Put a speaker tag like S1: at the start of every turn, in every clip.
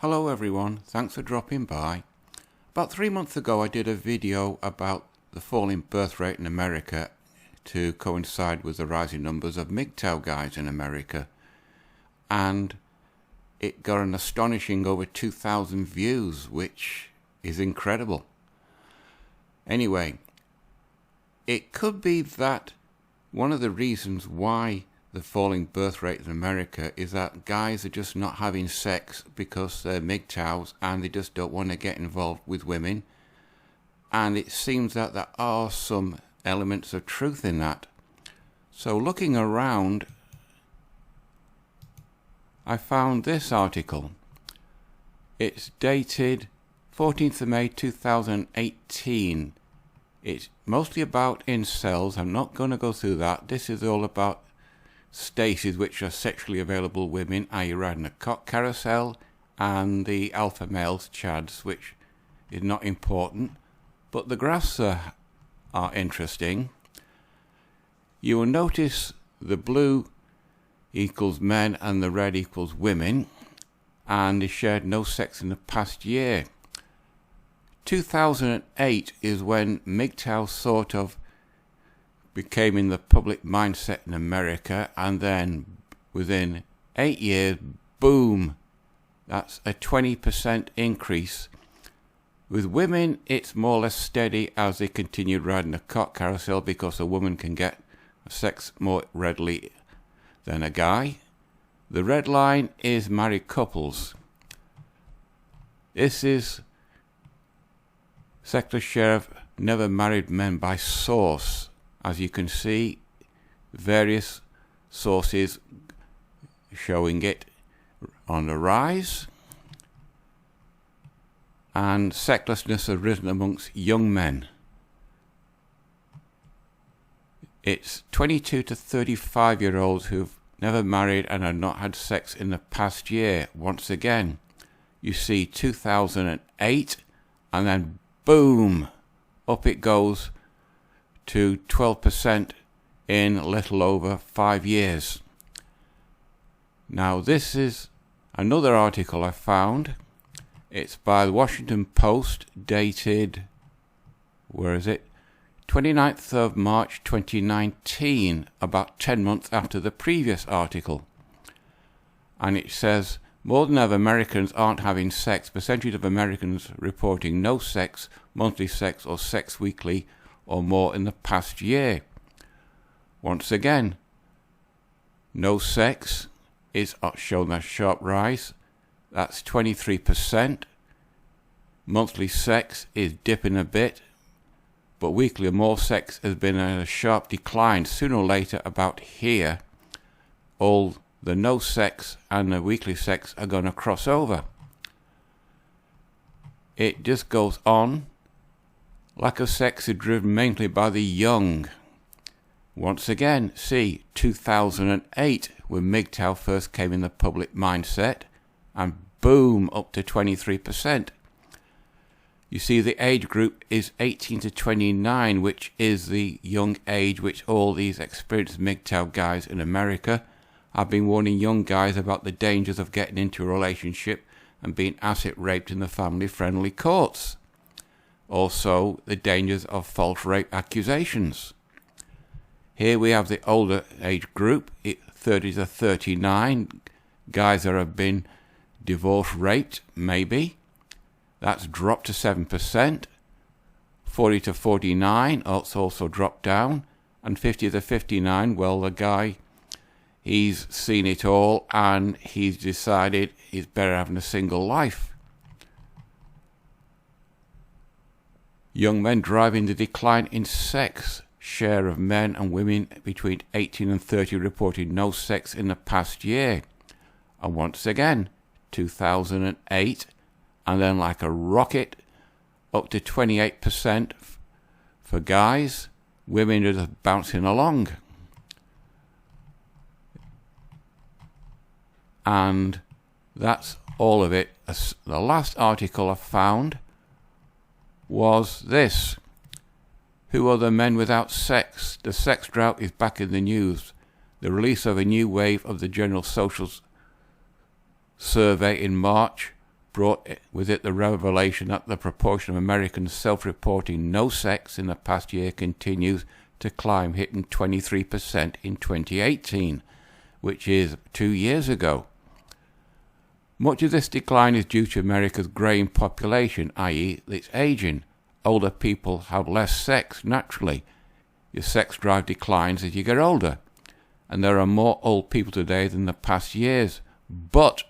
S1: Hello everyone, thanks for dropping by. About 3 months ago I did a video about the falling birth rate in America to coincide with the rising numbers of MGTOW guys in America, and it got an astonishing over 2,000 views, which is incredible. Anyway, it could be that one of the reasons why the falling birth rate in America is that guys are just not having sex because they're MGTOWs and they just don't want to get involved with women. And it seems that there are some elements of truth in that. So looking around, I found this article. It's dated 14th of May 2018. It's mostly about incels. I'm not going to go through that. This is all about stacies, which are sexually available women, i.e. riding a cock carousel, and the alpha males, chads, which is not important, but the graphs are interesting. You will notice the blue equals men and the red equals women, and they shared no sex in the past year. 2008 is when MGTOW sort of became in the public mindset in America, and then within 8 years, boom, that's a 20% increase. With women, it's more or less steady as they continued riding a cock carousel because a woman can get sex more readily than a guy. The red line is married couples. This is sector share of never married men by source. As you can see, various sources showing it on the rise, and sexlessness has risen amongst young men. It's 22 to 35-year-olds who've never married and have not had sex in the past year. Once again, you see 2008, and then boom, up it goes to 12% in a little over 5 years. Now this is another article I found. It's by the Washington Post, dated, 29th of March 2019, about 10 months after the previous article. And it says, more than ever, Americans aren't having sex. Percentage of Americans reporting no sex, monthly sex, or sex weekly or more in the past year. Once again, no sex is shown a sharp rise. That's 23%. Monthly sex is dipping a bit, but weekly or more sex has been a sharp decline. Sooner or later, about here, all the no sex and the weekly sex are going to cross over. It just goes on. Lack of sex is driven mainly by the young. Once again, see 2008, when MGTOW first came in the public mindset, and boom, up to 23%. You see the age group is 18 to 29, which is the young age which all these experienced MGTOW guys in America have been warning young guys about the dangers of getting into a relationship and being asset raped in the family-friendly courts. Also, the dangers of false rape accusations. Here we have the older age group, 30 to 39, guys that have been divorced, raped, maybe. That's dropped to 7%. 40 to 49, it's also dropped down. And 50 to 59, well, the guy, he's seen it all and he's decided he's better having a single life. Young men driving the decline in sex. Share of men and women between 18 and 30 reported no sex in the past year. And once again, 2008, and then like a rocket, up to 28% for guys. Women are just bouncing along. And that's all of it. The last article I found was this. Who are the men without sex? The sex drought is back in the news. The release of a new wave of the General Social Survey in March brought with it the revelation that the proportion of Americans self-reporting no sex in the past year continues to climb, hitting 23% in 2018, which is 2 years ago. Much of this decline is due to America's greying population, i.e. its aging. Older people have less sex naturally. Your sex drive declines as you get older, and there are more old people today than the past years. But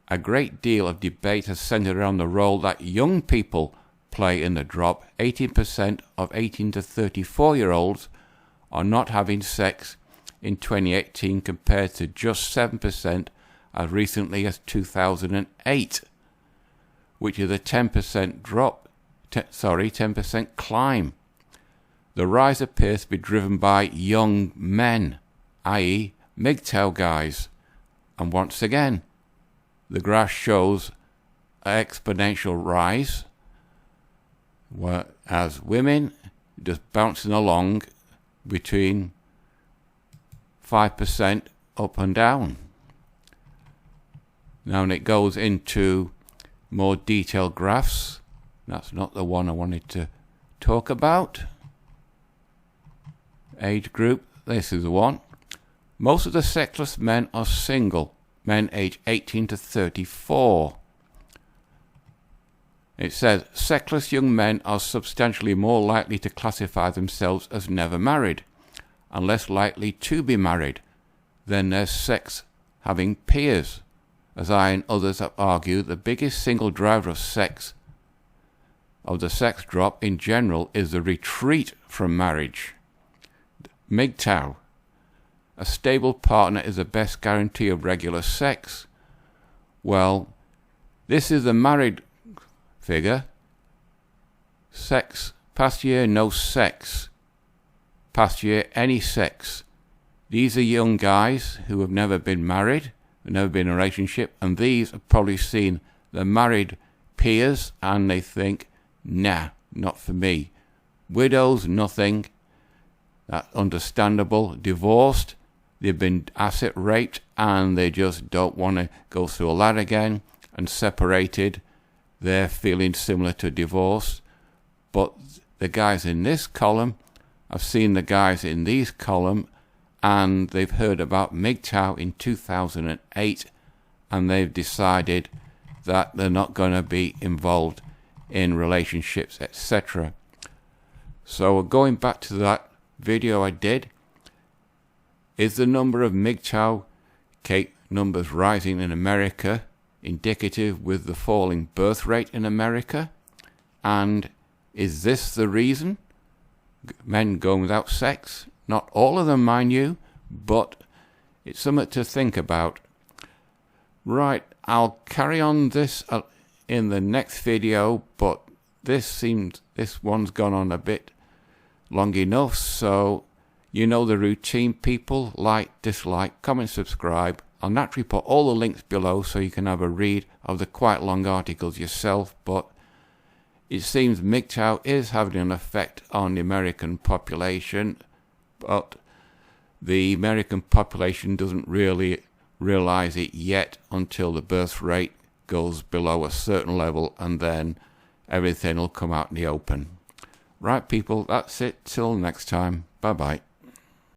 S1: a great deal of debate has centered around the role that young people play in the drop. 18% of 18 to 34-year-olds are not having sex in 2018 compared to just 7% as recently as 2008, which is a 10% drop, 10% climb. The rise appears to be driven by young men, i.e. MGTOW guys. And once again, the graph shows an exponential rise, whereas women just bouncing along between 5% up and down. Now, when it goes into more detailed graphs, that's not the one I wanted to talk about. Age group, this is the one. Most of the sexless men are single, men aged 18 to 34. It says, sexless young men are substantially more likely to classify themselves as never married, and less likely to be married than their sex-having peers. As I and others have argued, the biggest single driver of the sex drop in general is the retreat from marriage. MGTOW. A stable partner is the best guarantee of regular sex. Well, this is the married figure. Sex. Past year, no sex. Past year, any sex. These are young guys who have never been married, never been in a relationship, and these have probably seen their married peers and they think, nah, not for me. Widows, nothing. That's understandable. Divorced, they've been asset raped and they just don't want to go through all that again. And separated, they're feeling similar to divorce. But the guys in this column, I've seen the guys in these column, and they've heard about MGTOW in 2008, and they've decided that they're not going to be involved in relationships, etc. So going back to that video I did, is the number of MGTOW numbers rising in America indicative with the falling birth rate in America? And is this the reason? Men going without sex? Not all of them, mind you, but it's something to think about. Right, I'll carry on this in the next video, but this one's gone on a bit long enough, so you know the routine, people. Like, dislike, comment, subscribe. I'll naturally put all the links below so you can have a read of the quite long articles yourself, but it seems MGTOW is having an effect on the American population, but the American population doesn't really realize it yet until the birth rate goes below a certain level, and then everything will come out in the open. Right, people, that's it. Till next time. Bye-bye.